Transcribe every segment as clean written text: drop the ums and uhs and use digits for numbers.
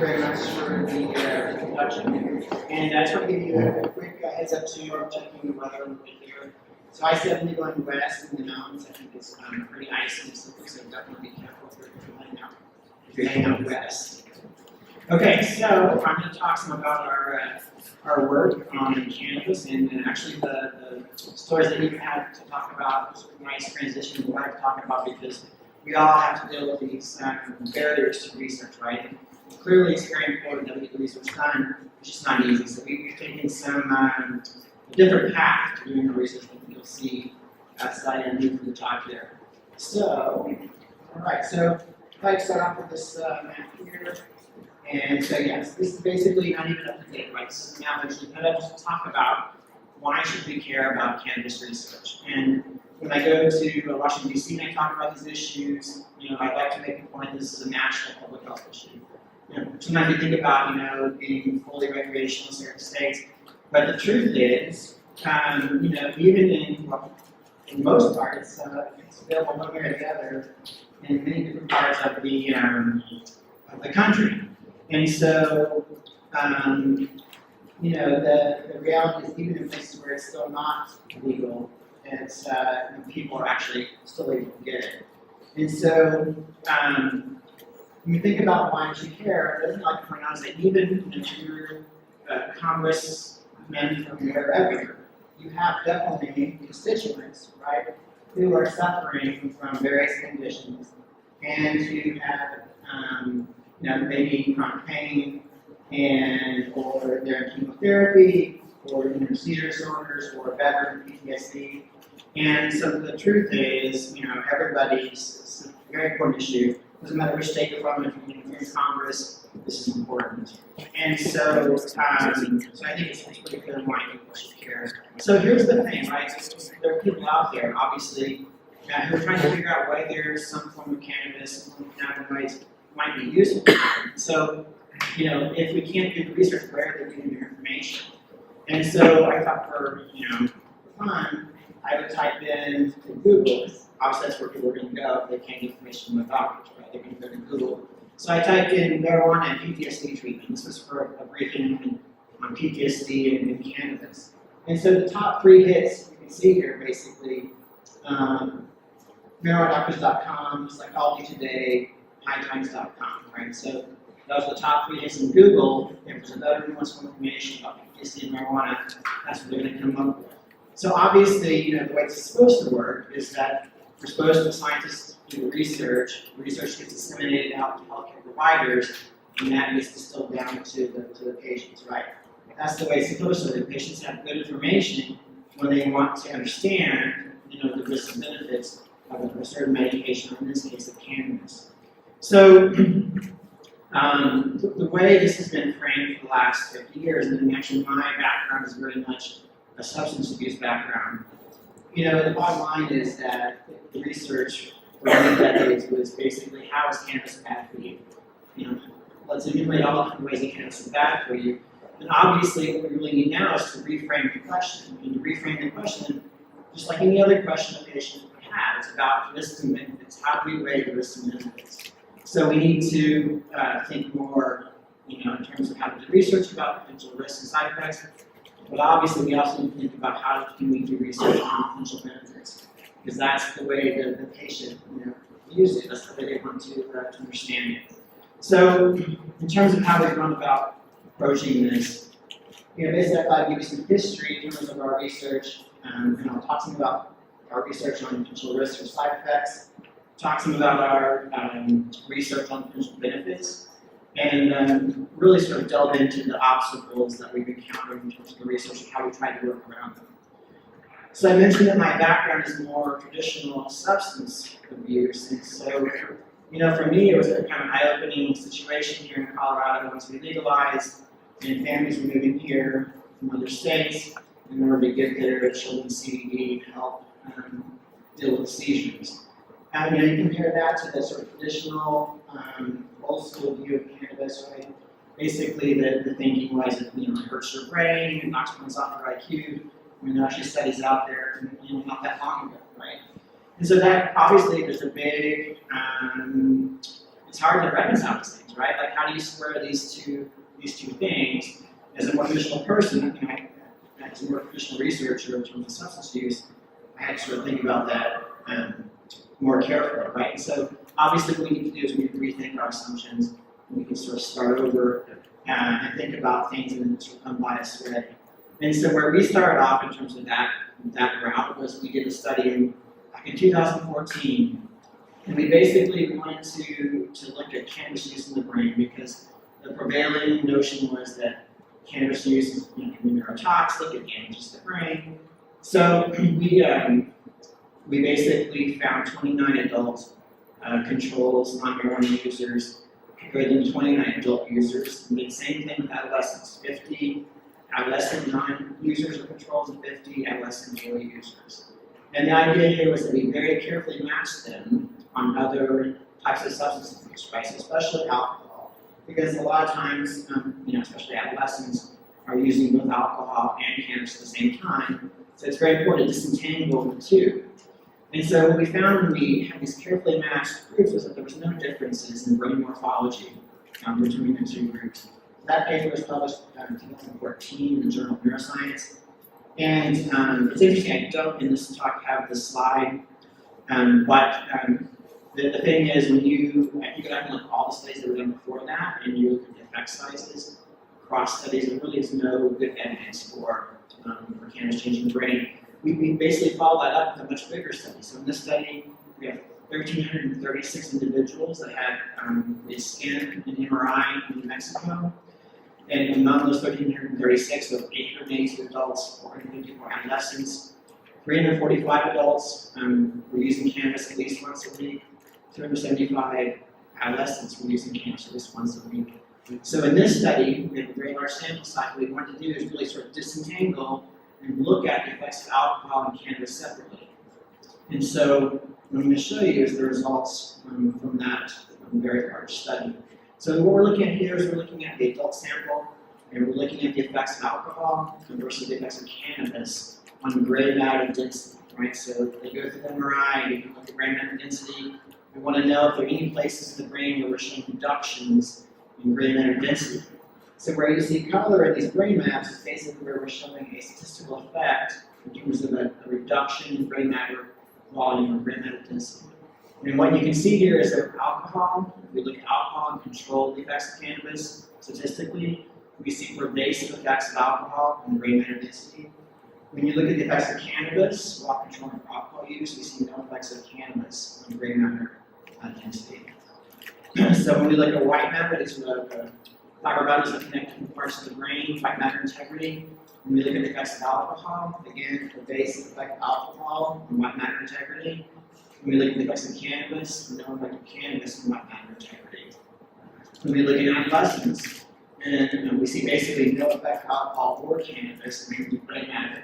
very much for the introduction. And I just want to give you a quick heads up to checking the weather a little bit here. So I said I'm going west in the mountains. I think it's pretty icy and slippery, so definitely be careful if you're heading out west. Okay, so I'm going to talk some about our work on cannabis, and actually the stories that we've had to talk about is a nice transition to what I'm talking about, because we all have to deal with these barriers to research, right? And clearly, it's very important that we get the research done. It's just not easy. So we've taken some a different path to doing the research that you'll see as I move through the talk there. So, all right. So I'd like to start off with this map here. And so yes, this is basically not even up to date, right? This is a map that kind of just talk about why should we care about cannabis research. And when I go to Washington, D.C. and I talk about these issues, I'd like to make the point that this is a national public health issue. Sometimes you think about, being fully recreational in certain states, but the truth is, even in most parts, it's available one way or the other in many different parts of the country. And so, the reality is, even in places where it's still not legal, it's people are actually still able to get it. And so, when you think about why you care, it doesn't like to point out that even if you're congressmen from wherever, you have definitely constituents, right, who are suffering from various conditions, and who have maybe chronic pain, or they're in chemotherapy, or seizure disorders, or veteran PTSD. And so the truth is, it's a very important issue. Doesn't matter which state you're from, if you're in Congress, this is important. And so, I think it's pretty clear why people should care. So here's the thing, right? There are people out there, obviously, who are trying to figure out whether some form of cannabis, some form of cannabinoids might be useful. So, if we can't do the research, where are they getting their information? And so I thought for fun, I would type in to Google. Obviously, that's where people are going to go if they can't get information from the doctors, right? They're going to go to Google. So I typed in marijuana and PTSD treatment. This was for a briefing on PTSD and cannabis. And so the top 3 hits you can see here, basically, marijuanadoctors.com, Psychology Today, hightimes.com, right? So those are the top 3 hits in Google. If there's a veteran who wants more information about PTSD and marijuana, that's what they're going to come up with. So obviously, the way it's supposed to work is that we're supposed to, scientists do research gets disseminated out to healthcare providers, and that gets distilled down to the patients, right? That's the way it's supposed to work. Patients have good information when they want to understand, the risks and benefits of a certain medication, or in this case, of cannabis. So, the way this has been framed for the last 50 years, and actually my background is very much a substance abuse background. The bottom line is that the research for many decades was basically, how is cannabis bad for you? Let's enumerate all the different ways that cannabis is bad for you. And obviously, what we really need now is to reframe the question. And to reframe the question, just like any other question a patient would have, it's about risks and benefits. How do we weigh the risks and benefits? So we need to think more, in terms of how to do research about potential risks and side effects. But obviously, we also need to think about how can we do research on potential benefits, because that's the way the patient, views it. That's the way they want to understand it. So, in terms of how we've gone about approaching this, basically, I thought I'd give you some history in terms of our research, and I'll talk some about our research on potential risks or side effects, talk some about our research on potential benefits, and really sort of delve into the obstacles that we've encountered in terms of the research and how we try to work around them. So I mentioned that my background is more traditional substance abuse, and so, for me, it was a kind of eye-opening situation here in Colorado once we legalized, and families were moving here from other states in order to get their children CBD to help deal with seizures. And you compare that to the sort of traditional, old school view of cannabis, right? Basically, the thinking was that it hurts your brain, it knocks points off your IQ. There are actually studies out there, not that long ago, right? And so that obviously there's a big, it's hard to reconcile these things, right? Like, how do you square these two things? As a more traditional person, as a more traditional researcher in terms of substance use, I had to sort of think about that more carefully, right? So obviously what we need to do is we need to rethink our assumptions, and we can sort of start over and think about things in a sort of unbiased way. And so where we started off in terms of that route was we did a study back in 2014, and we basically wanted to look at cannabis use in the brain because the prevailing notion was that cannabis use can be neurotoxic, it damages the brain. So we basically found 29 adult controls, non-marijuana users, compared them to 29 adult users. We did the same thing with adolescents, 50 adolescent non-users or controls and 50 adolescent daily users. And the idea here was that we very carefully matched them on other types of substance abuse, right? So especially alcohol, because a lot of times, especially adolescents are using both alcohol and cannabis at the same time. So it's very important to disentangle the two. And so what we found when we had these carefully matched groups was that there was no differences in brain morphology between the two groups. That paper was published in 2014 in the Journal of Neuroscience. And it's interesting, I don't in this talk have the slide, but the thing is when you go back and look at all the studies that were done before that, and you look at the effect sizes across studies, there really is no good evidence for cannabis changing the brain. We basically follow that up with a much bigger study. So in this study, we have 1,336 individuals that had a scan and MRI in New Mexico. And among those 1,336, there were 882 adults, 454 adolescents, 345 adults were using cannabis at least once a week, 275 adolescents were using cannabis at least once a week. So in this study, we have a very large sample size. What we wanted to do is really sort of disentangle and look at the effects of alcohol and cannabis separately. And so what I'm going to show you is the results from that very large study. So what we're looking at here is we're looking at the adult sample, and we're looking at the effects of alcohol versus the effects of cannabis on gray matter density, right? So they go through the MRI, we look at gray matter density. We want to know if there are any places in the brain where we're showing reductions in gray matter density. So where you see color in these brain maps is basically where we're showing a statistical effect in terms of a reduction in gray matter volume or gray matter density. And what you can see here is that alcohol, if we look at alcohol and control the effects of cannabis, statistically, we see pervasive effects of alcohol on gray matter density. When you look at the effects of cannabis while controlling alcohol use, we see no effects of cannabis on gray matter density. So when we look at white matter, these are the fiber bundles that connect to parts of the brain, white matter integrity. When we look at the effects of alcohol, again, pervasive effect of alcohol on white matter integrity. When we look at the effects of cannabis, no effect of cannabis on white matter integrity. When we look at adolescents, and we see basically no effect of alcohol or cannabis in terms of brain matter.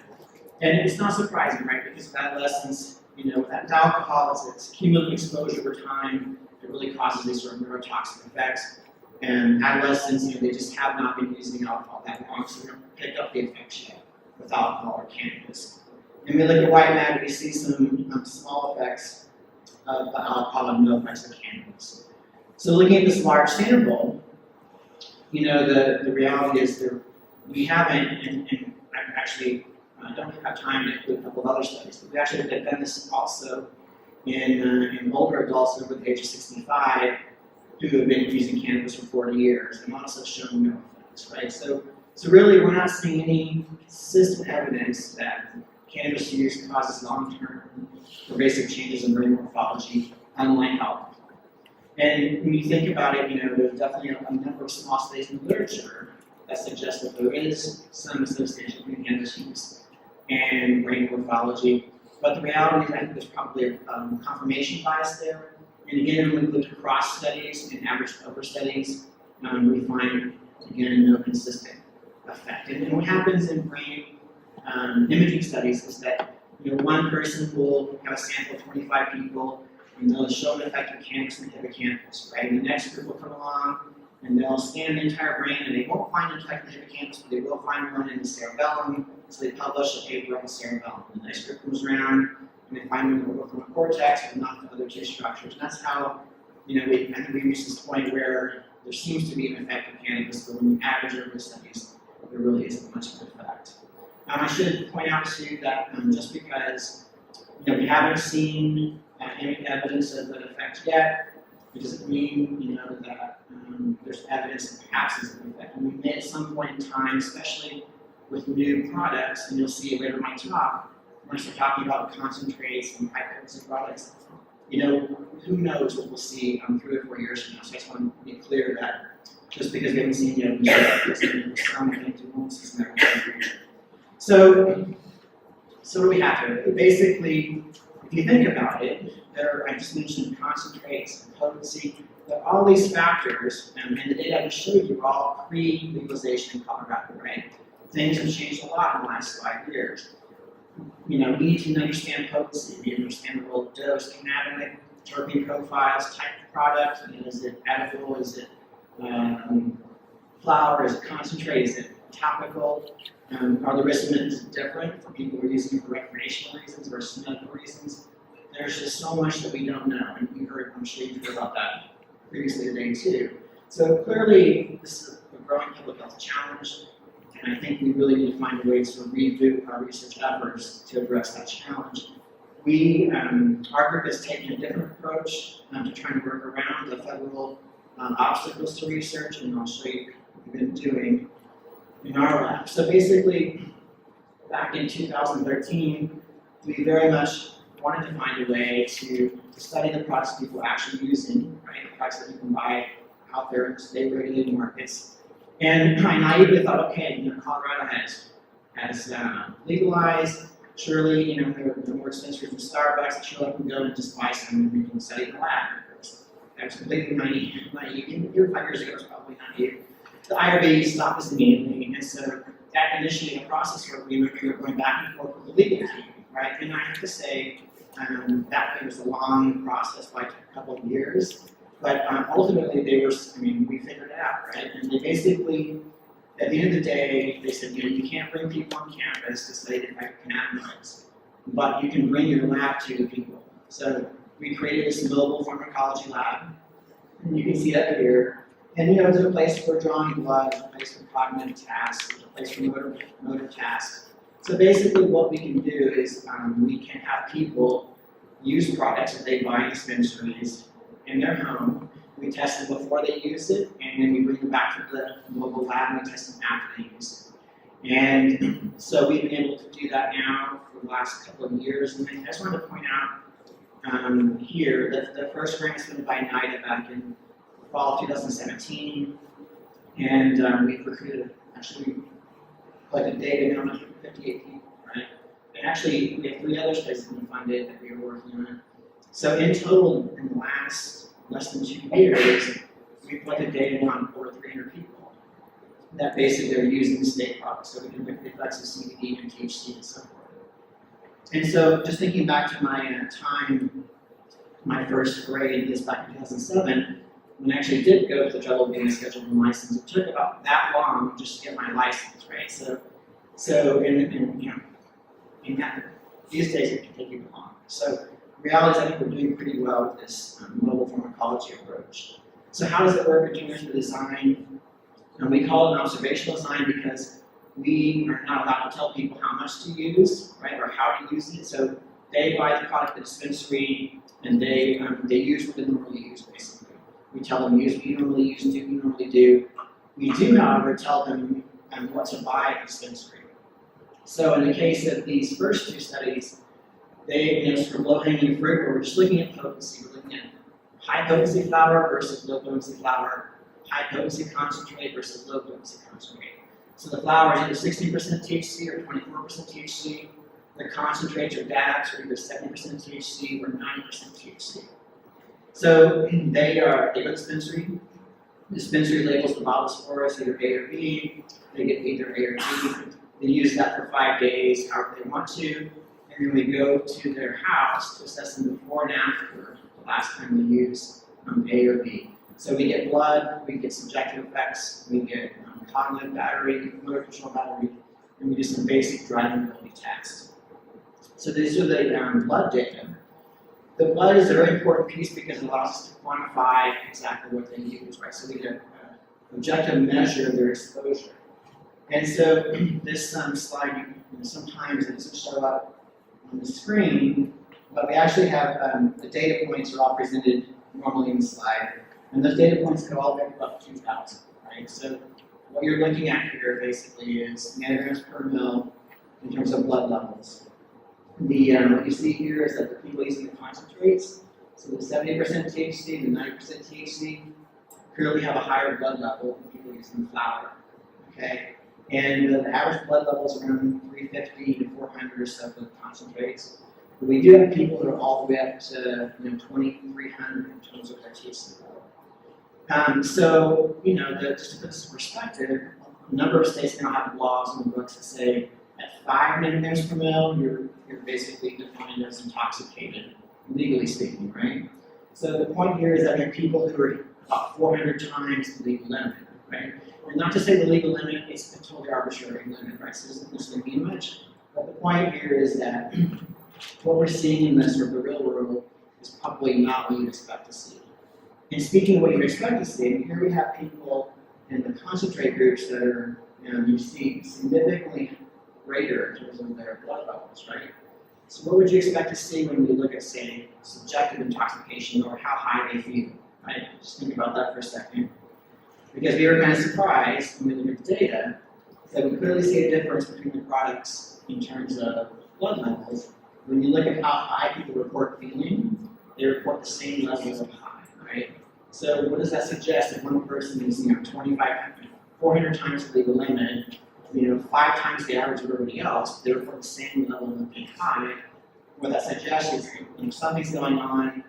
And it's not surprising, right? Because with adolescents, with alcohol, it's cumulative exposure over time. It really causes these sort of neurotoxic effects. And adolescents, they just have not been using alcohol that long, so we don't pick up the effects yet with alcohol or cannabis. And we look at white matter, we see some small effects of alcohol and no effects of cannabis. So looking at this large sample, the reality is that we haven't, and I actually don't have time to include a couple of other studies, but we actually have done this also in older adults over the age of 65 who have been using cannabis for 40 years and also shown no effects, right? So really we're not seeing any consistent evidence that cannabis use causes long-term pervasive changes in brain morphology, unlike alcohol. And when you think about it, there's definitely a number of small studies in the literature that suggest that there is some association between cannabis use and brain morphology. But the reality is I think there's probably a confirmation bias there. And again, when we look across studies and average over studies, we find, again, no consistent effect. And what happens in brain imaging studies is that one person will have a sample of 25 people, and they'll show an effect of cannabis and hippocampus, right? And the next group will come along, and they'll scan the entire brain, and they won't find an effect in the hippocampus, but they will find one in the cerebellum, so they publish a paper on the cerebellum. The next group comes around, and they find one in the orbital cortex, but not the other tissue structures. And that's how, I think we reach this point where there seems to be an effect of cannabis, but when you average over the studies, there really isn't much of an effect. I should point out too that just because we haven't seen any evidence of an effect yet, it doesn't mean that there's evidence of absence of an effect. And we may at some point in time, especially with new products, and you'll see it later in my talk, when I start talking about concentrates and high-potency products, who knows what we'll see 3 or 4 years from now. So I just want to be clear that just because we haven't seen it yet, doesn't mean there's some things we won't see some evidence. So what do we have here? Basically, if you think about it, I just mentioned concentrates and potency, but all these factors, and the data I just showed you are all pre-legalization in Colorado, right? Things have changed a lot in the last 5 years. We need to understand potency, we understand the role of dose, cannabinoid, terpene profiles, type of product, is it edible, is it flower, is it concentrate, is it topical, are the risk limits different for people who are using it for recreational reasons versus medical reasons? There's just so much that we don't know, and I'm sure you've heard about that previously today too. So clearly, this is a growing public health challenge, and I think we really need to find ways to reboot our research efforts to address that challenge. Our group has taken a different approach to trying to work around the federal obstacles to research, and I'll show you what we've been doing in our lab. So basically, back in 2013, we very much wanted to find a way to study the products people are actually using, right? The products that you can buy out there in state-regulated markets. And I naively thought, okay, Colorado has legalized. Surely, there are more dispensaries than Starbucks. Surely I can go and just buy some and we can study in the lab. I was completely naive. Even 5 years ago, it was probably naive. The IRB stopped us immediately, and so that initiated a process where we were going back and forth with the legal team, right? And I have to say, that was a long process, like a couple of years, but ultimately we figured it out, right? And they basically, at the end of the day, they said, you can't bring people on campus to study the effect of cannabinoids, but you can bring your lab to the people. So we created this Moble pharmacology lab, and you can see that here. And there's a place for drawing blood, a place for cognitive tasks, there's a place for motor tasks. So basically what we can do is we can have people use products that they buy in dispensaries in their home. We test them before they use it, and then we bring them back to the Moble lab and we test them after they use it. And so we've been able to do that now for the last couple of years. And I just wanted to point out here that the first grant was funded by NIDA back in the fall of 2017. And we've recruited, actually, collected data now on 58 people, right? And actually, we have 3 other studies that have been funded that we are working on. So in total, in the last less than 2 years, we've collected data on over 300 people that basically are using state products. So we can look at the effects of CBD and THC and so forth. And so just thinking back to my time, my first grade is back in 2007, when I actually did go to the trouble of getting a Schedule I license. It took about that long just to get my license, right? So in that, these days it can take even longer. So the reality is I think we're doing pretty well with this Moble pharmacology approach. So how does it work in terms of design? And we call it an observational design because we are not allowed to tell people how much to use, right, or how to use it. So they buy the product at the dispensary and they use what they normally use, basically. We tell them use what you normally use, do what you normally do. We do, however, tell them what to buy at the dispensary. So in the case of these first 2 studies, they, sort of low-hanging fruit, where we're just looking at potency. We're looking at high-potency flower versus low-potency flower, high-potency concentrate versus low-potency concentrate. So the flower is either 60% THC or 24% THC. The concentrates or dabs are either 70% THC or 90% THC. So they go to the dispensary. The dispensary labels the bottles for us, either A or B. They get either A or B. They use that for 5 days, however they want to. And then we go to their house to assess them before and after the last time they use A or B. So we get blood, we get subjective effects, we get cognitive battery, motor control battery, and we do some basic driving ability tests. So these are the blood data. The blood is a very important piece because it allows us to quantify exactly what they use, right? So we get objective measure of their exposure. And so this slide, sometimes it doesn't show up on the screen, but we actually have the data points are all presented normally in the slide, and those data points go all the way up to 2,000, right? So what you're looking at here basically is nanograms per mil in terms of blood levels. What you see here is that the people using the concentrates, so the 70% THC, the 90% THC, clearly have a higher blood level than people using the flower, okay? And the average blood level is around 350 to 400 or so for the concentrates. But we do have people that are all the way up to 2,300 in terms of their THC level. So, just to put this in perspective, a number of states now have laws in the books that say at 5 nanograms per mil, you're basically defined as intoxicated, legally speaking, right? So the point here is that we have people who are about 400 times the legal limit, right? And not to say the legal limit is a totally arbitrary limit, right? So it doesn't necessarily mean much. But the point here is that what we're seeing in this, or the real world, is probably not what you'd expect to see. And speaking of what you'd expect to see, here we have people in the concentrate groups that are, you see significantly greater in terms of their blood levels, right? So what would you expect to see when we look at, say, subjective intoxication or how high they feel, right? Just think about that for a second. Because we were kind of surprised when we look at the data that we clearly see a difference between the products in terms of blood levels. When you look at how high people report feeling, they report the same level of high, right? So what does that suggest? If one person is 400 times the legal limit, 5 times the average of everybody else, they report the same level of being high. What that suggests is something's going on,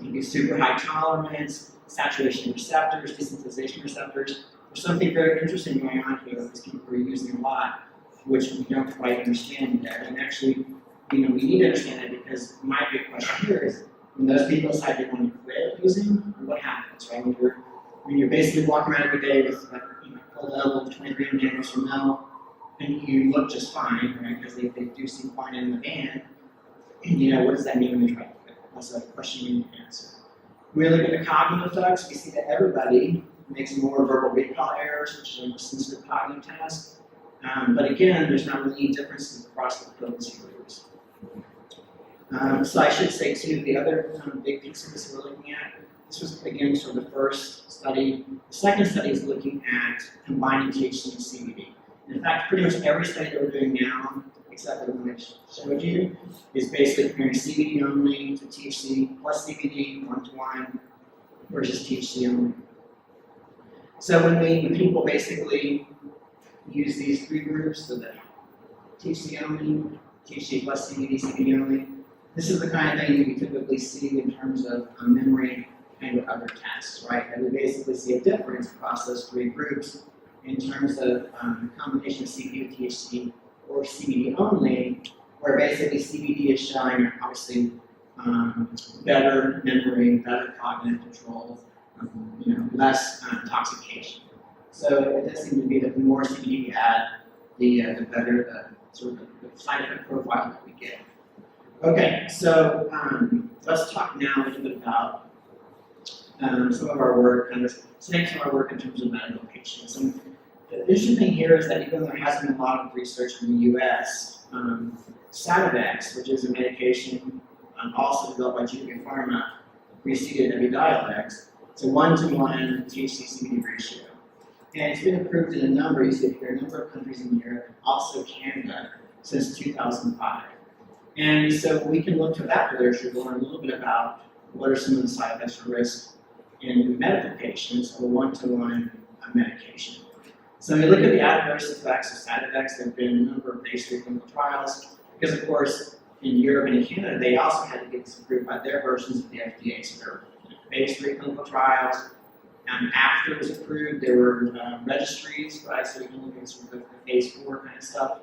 maybe super high tolerance, saturation receptors, desensitization receptors. There's something very interesting going on here that people are using a lot, which we don't quite understand yet. And actually, we need to understand it because my big question here is when those people decide they want to quit using, what happens, right? When you're basically walking around every day with a level of 23 nanograms per mil, and you look just fine, right? Because they do seem fine in the band. What does that mean when they try to quit? That's a question you need to answer. When we look at the cognitive effects, we see that everybody makes more verbal recall errors, which is a sensitive cognitive task. But again, there's not really any differences across the potency groups. So I should say too, the other big piece of this we're looking at, this was again sort of the first study. The second study is looking at combining THC and CBD. And in fact, pretty much every study that we're doing now, except for the one I showed you, is basically comparing CBD only to THC plus CBD 1-to-1 versus THC only. So when people basically use these 3 groups, so that THC only, THC plus CBD, CBD only, this is the kind of thing that we typically see in terms of memory and other tests, right? And we basically see a difference across those 3 groups in terms of combination of CBD with THC or CBD only, where basically CBD is showing obviously better memory, better cognitive control, less intoxication. So it does seem to be that the more CBD we add, the better the side effect profile that we get. Okay, so let's talk now a little bit about some of our work, kind of some of our work in terms of medical patients. And the interesting thing here is that even though there hasn't been a lot of research in the U.S., Sativex, which is a medication also developed by GW Pharma, preceded Epidemic. It's a 1-to-1 THC-CBD ratio. And it's been approved in a number of countries in Europe, also Canada, since 2005. And so we can look to that literature to learn a little bit about what are some of the side effects or risks in medical patients of a 1-to-1 medication. So when we look at the adverse effects of Sativex, there have been a number of phase 3 clinical trials, because of course in Europe and in Canada they also had to get this approved by their versions of the FDA. So there were phase 3 clinical trials. After it was approved, there were registries, right? So we can look at sort of the phase 4 kind of stuff.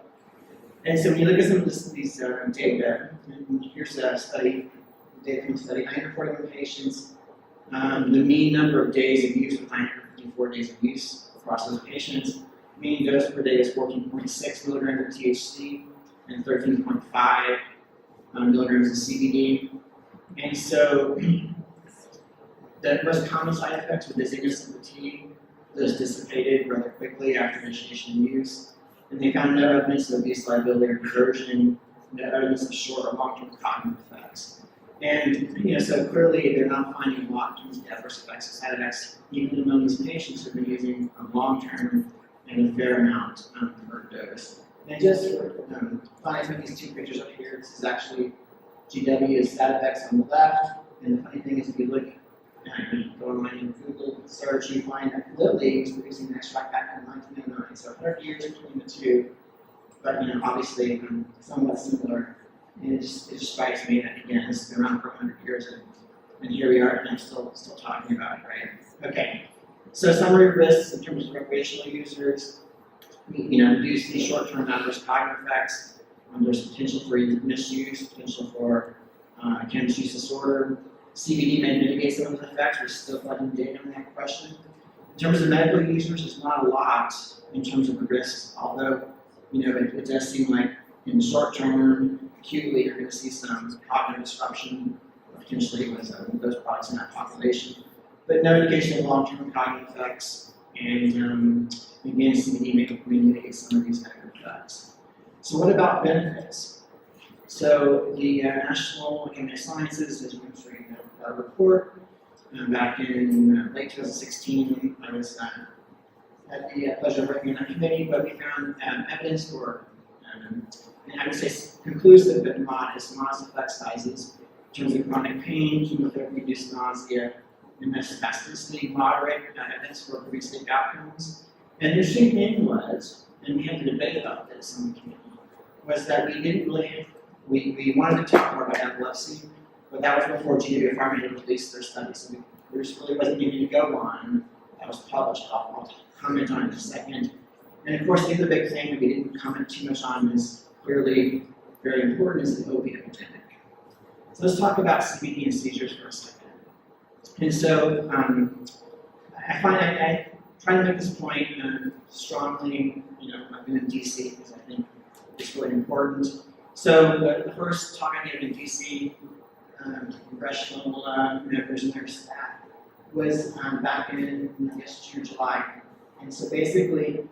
And so when you look at some of these data, and here's a study, data from the study, 941 patients. The mean number of days of use was 954 days of use across those patients. Mean dose per day is 14.6 milligrams of THC and 13.5 milligrams of CBD. And so the most common side effects were dizziness and fatigue, those dissipated rather quickly after initiation and use. And they found no evidence of abuse, liability, or diversion, no evidence of short or long-term cognitive effects. And so clearly they're not finding a lot in terms of adverse effects of Sativex, even among these patients who've been using a long-term and a fair amount per dose. And just for fun, I took these two pictures up here. This is actually GW's Sativex on the left. And the funny thing is, if you look, you go online and Google search, you find that Lilly was producing an extract back in 1909. So 100 years between the two, but obviously somewhat similar. And it just strikes me that again, it's been around for 100 years, and here we are, and I'm still talking about it, right? Okay. So summary risks in terms of recreational users. We do see short-term adverse cognitive effects. There's potential for misuse, potential for cannabis use disorder. CBD may mitigate some of those effects. We're still collecting data on that question. In terms of medical users, there's not a lot in terms of the risks, although it does seem like in the short term, acutely, you're going to see some cognitive disruption, potentially with those products in that population. But no indication of long-term cognitive effects, and again, CBD may mitigate some of these negative effects. So what about benefits? So the National Academy of Sciences is administering a report back in late 2016. I was had the pleasure of working on that committee, but we found evidence for, and I would say conclusive but modest effect sizes in terms of chronic pain, chemotherapy-induced nausea, and spasticity, moderate evidence for pretty safe outcomes. And the interesting thing was, and we had to debate about this on the committee, was that we didn't really, we wanted to talk more about epilepsy, but that was before GW Pharma had released their study, so there just really wasn't anything to go on that was published. I'll comment on it in a second. And of course, the other big thing that we didn't comment too much on is clearly very important is the opiate epidemic. So let's talk about CBD and seizures for a second. And so I find I try to make this point strongly. I've been in DC because I think it's really important. So the first talk I gave in DC, congressional members and their staff, was back in June, July. And so basically,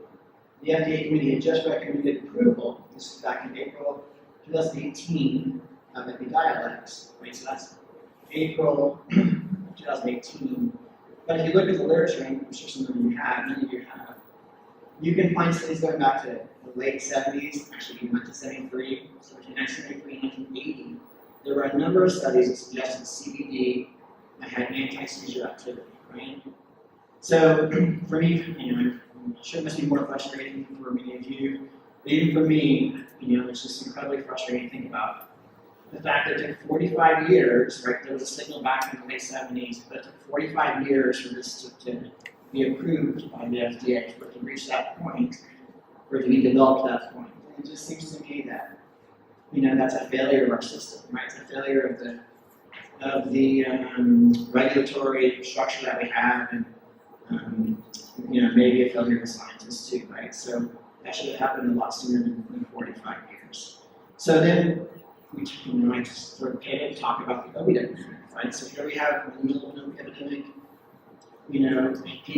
the FDA committee had just recommended approval. This was back in April 2018 of Epidemic, right? So that's April 2018. But if you look at the literature, and I'm sure some of you have, many of you have, you can find studies going back to the late 70s, actually even 1973, so between 1973 and 1980, there were a number of studies that suggested CBD had anti-seizure activity, right? So for me, I'm sure it must be more frustrating for many of you, but even for me, it's just incredibly frustrating to think about the fact that it took 45 years, right? There was a signal back in the late 70s, but it took 45 years for this to be approved by the FDA, for it to reach that point, for it to be developed at that point. And it just seems to me that, that's a failure of our system, right? It's a failure of the regulatory structure that we have, and maybe a failure of the scientists too, right? So that should have happened a lot sooner than 45 years. So then, I just sort of pivoted to talk about the opiate epidemic, right? So here we have in the middle of an opiate epidemic,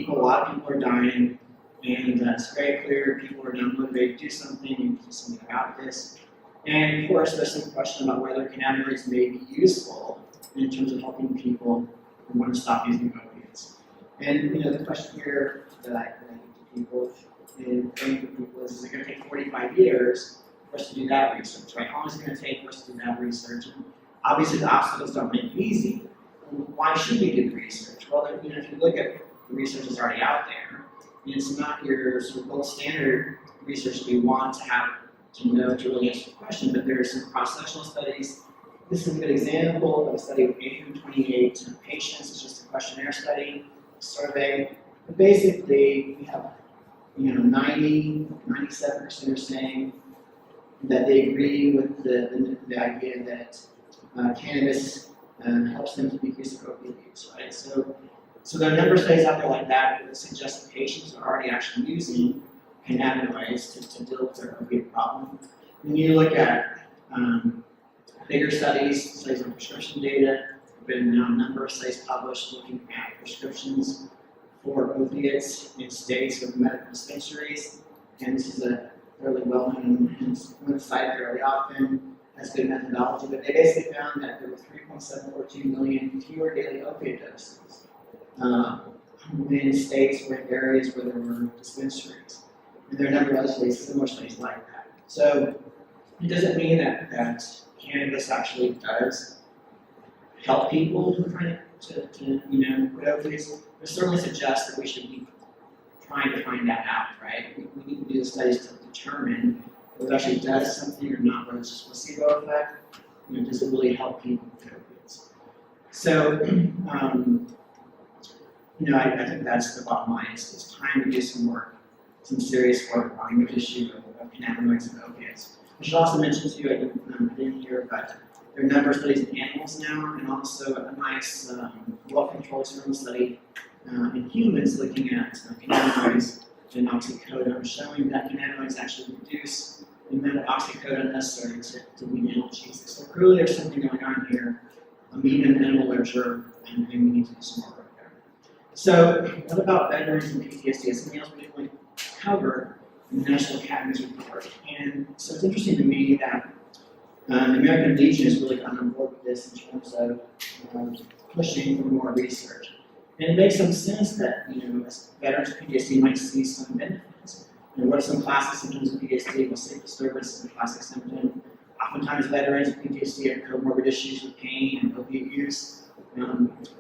a lot of people are dying, and it's very clear people are now motivated to do something and do something about this. And of course, there's some question about whether cannabinoids may be useful in terms of helping people who want to stop using opiates. And the question here that I give to people and bring to people is it going to take 45 years for us to do that research, right? How long is it going to take for us to do that research? And obviously, the obstacles don't make it easy. Why should we do the research? Well, if you look at the research that's already out there, it's not your sort of gold standard research that we want to have to know to really answer the question, but there are some cross-sectional studies. This is a good example of a study with 828 patients. It's just a questionnaire study, survey. But basically, we have 97% are saying that they agree with the idea that cannabis helps them to decrease their opiate use, right? So there are a number of studies out there like that that suggest that patients are already actually using cannabinoids to deal with their opiate problem. When you look at bigger studies on prescription data, there have been now a number of studies published looking at prescriptions for opiates in states with medical dispensaries, and this is a fairly well-known and one cited fairly often, has good methodology, but they basically found that there were 3.742 million fewer daily opiate doses in states or in areas where there were dispensaries. And there are a number of other studies, similar studies like that. So it doesn't mean that cannabis actually does help people who are trying to quit opiates. It certainly suggests that we should be trying to find that out, right? We need to do the studies to determine whether it actually does something or not, whether it's just a placebo effect. Does it really help people with opiates? So, I think that's the bottom line. It's time to do some work, some serious work on the issue of cannabinoids and opiates. I should also mention to you, I didn't hear, but there are a number of studies in animals now, and also a nice, well-controlled external study in humans looking at cannabinoids and oxycodone, showing that cannabinoids actually reduce the amount of oxycodone necessary to wean analgesics. So clearly there's something going on here, a medium animal literature, and we need to do some more work there. So what about veterans and PTSD? It's something else we didn't really cover in the National Cannabis Report. And so it's interesting to me that the American Legion has really gotten on board with this in terms of pushing for more research. And it makes some sense that, as veterans with PTSD might see some benefits. What are some classic symptoms of PTSD? Well, sleep disturbance is a classic symptom. Oftentimes, veterans with PTSD have comorbid issues with pain and opiate use.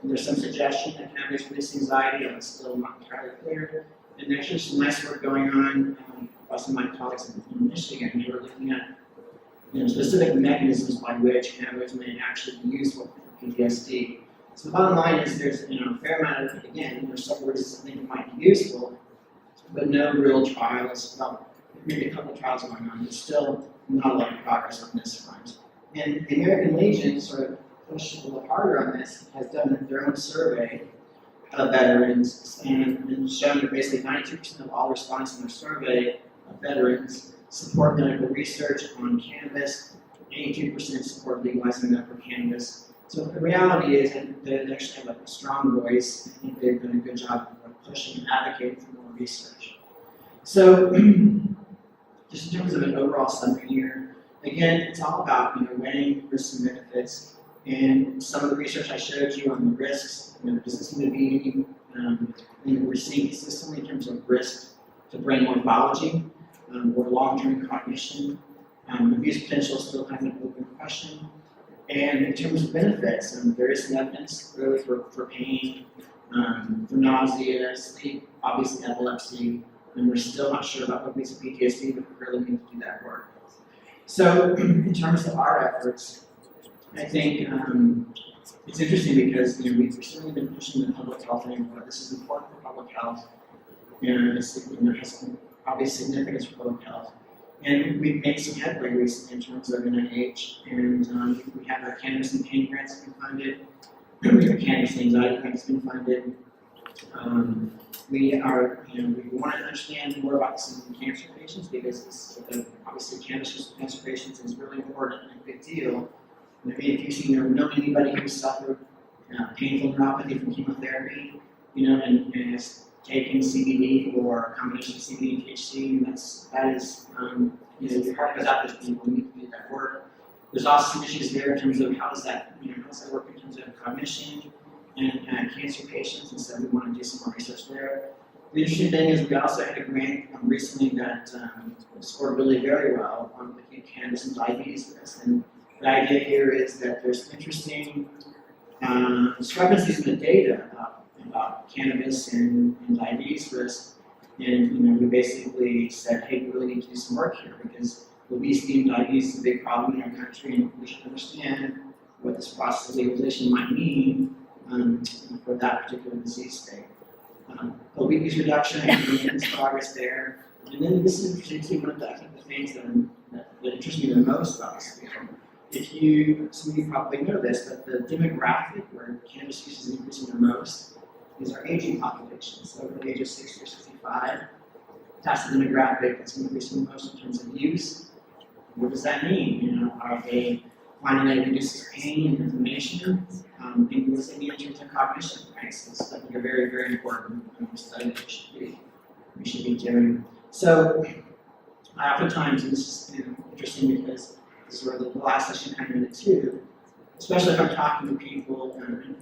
There's some suggestion that cannabis reduces anxiety, although it's still not entirely clear. And there's just some nice work going on by some of my colleagues in Michigan who are looking at specific mechanisms by which cannabis may actually be used for PTSD. So the bottom line is there's a fair amount of, again, there's several reasons I think it might be useful, but no real trials, well, maybe a couple of trials going on, but still not a lot of progress on this front. And the American Legion sort of pushed a little harder on this, has done their own survey of veterans and shown that basically 92% of all respondents in their survey of veterans support medical research on cannabis, 82% support legalizing medical cannabis. So the reality is that they actually have a strong voice. I think they've done a good job of pushing and advocating for more research. So just in terms of an overall summary here, again, it's all about weighing risks and benefits. And some of the research I showed you on the risks, does this seem to be we're seeing consistently in terms of risk to brain morphology or long-term cognition. Abuse potential is still kind of an open question. And in terms of benefits, there is some evidence clearly for pain, for nausea, sleep, obviously epilepsy, and we're still not sure about opiates and PTSD, but we really need to do that work. So in terms of our efforts, I think it's interesting because we've certainly been pushing the public health angle. This is important for public health, and it has obvious significance for public health. And we've made some headway recently in terms of NIH, and we have a cannabis and pain grant that's been funded. We have a cannabis and anxiety grant that's been funded. We want to understand more about some cancer patients because obviously cannabis use for cancer patients is really important and a big deal. And if you know anybody who suffered painful neuropathy from chemotherapy, and has taken CBD or a combination of CBD and THC, that is, your heart goes out to people who need to do that work. There's also some issues there in terms of how does that work in terms of cognition and cancer patients, and so we want to do some more research there. The interesting thing is we also had a grant recently that scored really very well on looking at cannabis and diabetes risk. And the idea here is that there's interesting discrepancies in the data about cannabis and diabetes risk, and we basically said, hey, we really need to do some work here because obesity and diabetes is a big problem in our country, and we should understand what this process of legalization might mean for that particular disease state. Obesity reduction, I think we're making progress there, and then this is particularly one of the things that interest me the most about this field. Some of you probably know this, but the demographic where cannabis use is increasing the most is our aging population. So over the age of 60 or 65, that's the demographic that's increasing the most in terms of use. What does that mean? Are they finding that it reduces pain and inflammation? maybe what's in terms of cognition, right? So it's I think a very, very important study that we should be doing. So oftentimes, and this is interesting because this is where the last session kind of ended too, especially if I'm talking to people, and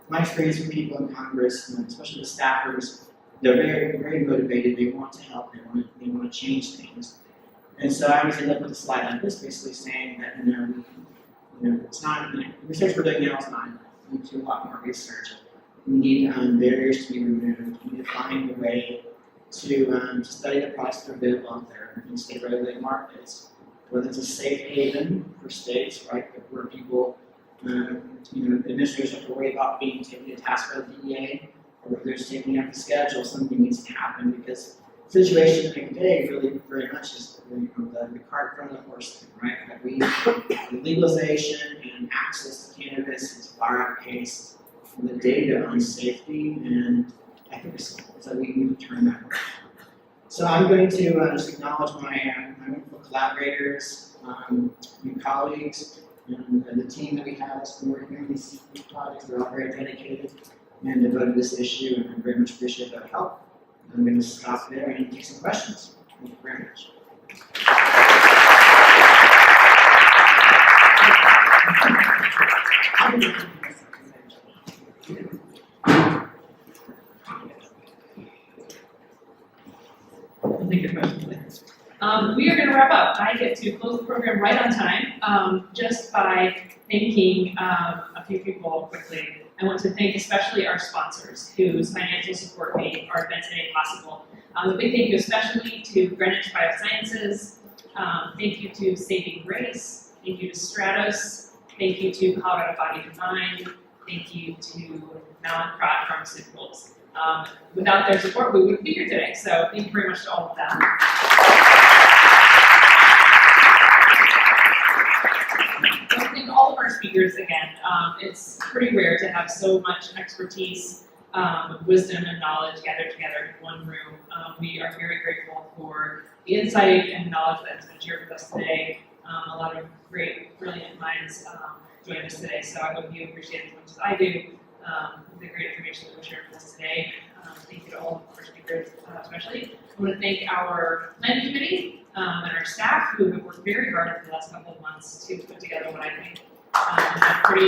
my experience with people in Congress, especially the staffers, they're very, very motivated. They want to help. They want to change things. And so I always end up with a slide like this, basically saying that it's not the research we're doing now is not enough. We need to do a lot more research. We need barriers to be removed. We need to find a way to study the products that are available out there in state-regulated markets, whether it's a safe haven for states, right, where people, administrators have to worry about being taken to task by the DEA, or if they're just taking up the schedule, something needs to happen because the situation today really very much is the cart in front of the horse, right? That the legalization and access to cannabis is far outpaced the data on safety and efficacy. So we need to turn that around. So I'm going to just acknowledge my wonderful collaborators, my colleagues, and the team that we have that's been working on these projects. They're all very dedicated and devoted to this issue, and I very much appreciate their help. I'm going to stop there and take some questions. Thank you very much. We are going to wrap up. I get to close the program right on time, just by thanking a few people quickly. I want to thank especially our sponsors whose financial support made our event today possible. A big thank you especially to Greenwich Biosciences. Thank you to Saving Grace. Thank you to Stratos. Thank you to Colorado Body Design. Thank you to Mallinckrodt Pharmaceuticals. Without their support, we wouldn't be here today. So thank you very much to all of them. I thank all of our speakers again. It's pretty rare to have so much expertise, wisdom, and knowledge gathered together in one room. We are very grateful for the insight and knowledge that's been shared with us today. A lot of great, brilliant minds joined us today, so I hope you appreciate it as much as I do. The great information that was shared with us today. Thank you to all of our speakers, especially. I want to thank our planning committee and our staff who have worked very hard over the last couple of months to put together what I think is a pretty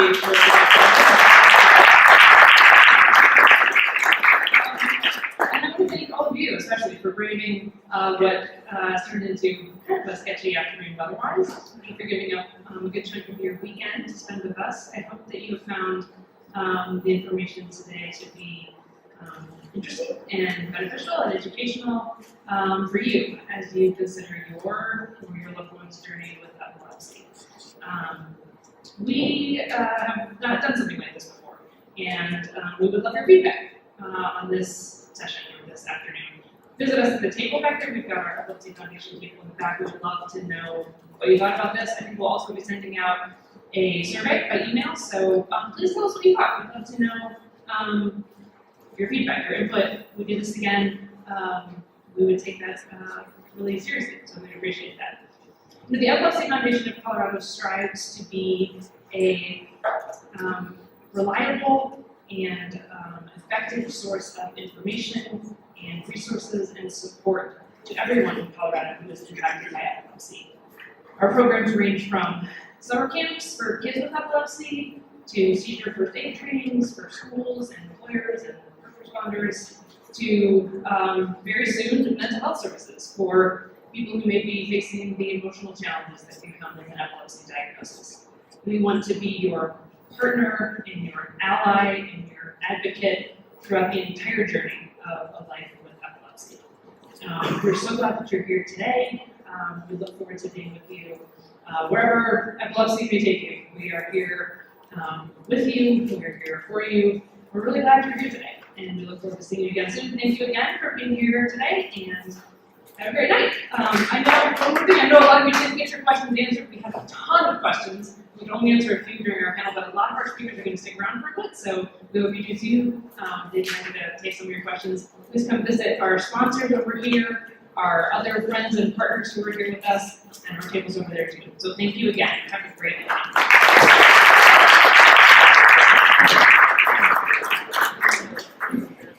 and I want to thank all of you, especially for braving what has turned into kind of a sketchy afternoon otherwise, and for giving up a good chunk of your weekend to spend with us. I hope that you have found the information today to be interesting and beneficial and educational for you as you consider your or your loved one's journey with epilepsy. We have not done something like this before, and we would love your feedback on this session or this afternoon. Visit us at the table back there. We've got our Epilepsy Foundation table in the back. We would love to know what you thought about this. I think we'll also be sending out a survey by email, so please tell us what you thought. We'd love to know your feedback, your input. We do this again, we would take that really seriously, so we'd appreciate that. The Epilepsy Foundation of Colorado strives to be a reliable and effective source of information and resources and support to everyone in Colorado who is impacted by epilepsy. Our programs range from summer camps for kids with epilepsy to seizure first aid trainings for schools and employers and first responders to very soon mental health services for people who may be facing the emotional challenges that can come with an epilepsy diagnosis. We want to be your partner and your ally and your advocate throughout the entire journey of a life with epilepsy. We're so glad that you're here today. We look forward to being with you wherever epilepsy may take you. We are here with you, we're here for you. We're really glad you're here today, and we look forward to seeing you again soon. Thank you again for being here today, and have a great night. I know a lot of you didn't get your questions answered. We have a ton of questions. We can only answer a few during our panel, but a lot of our speakers are going to stick around for a bit, so we hope you do too. They're trying to take some of your questions. Please come visit our sponsors over here, our other friends and partners who are here with us, and our tables over there too. So thank you again. Have a great night.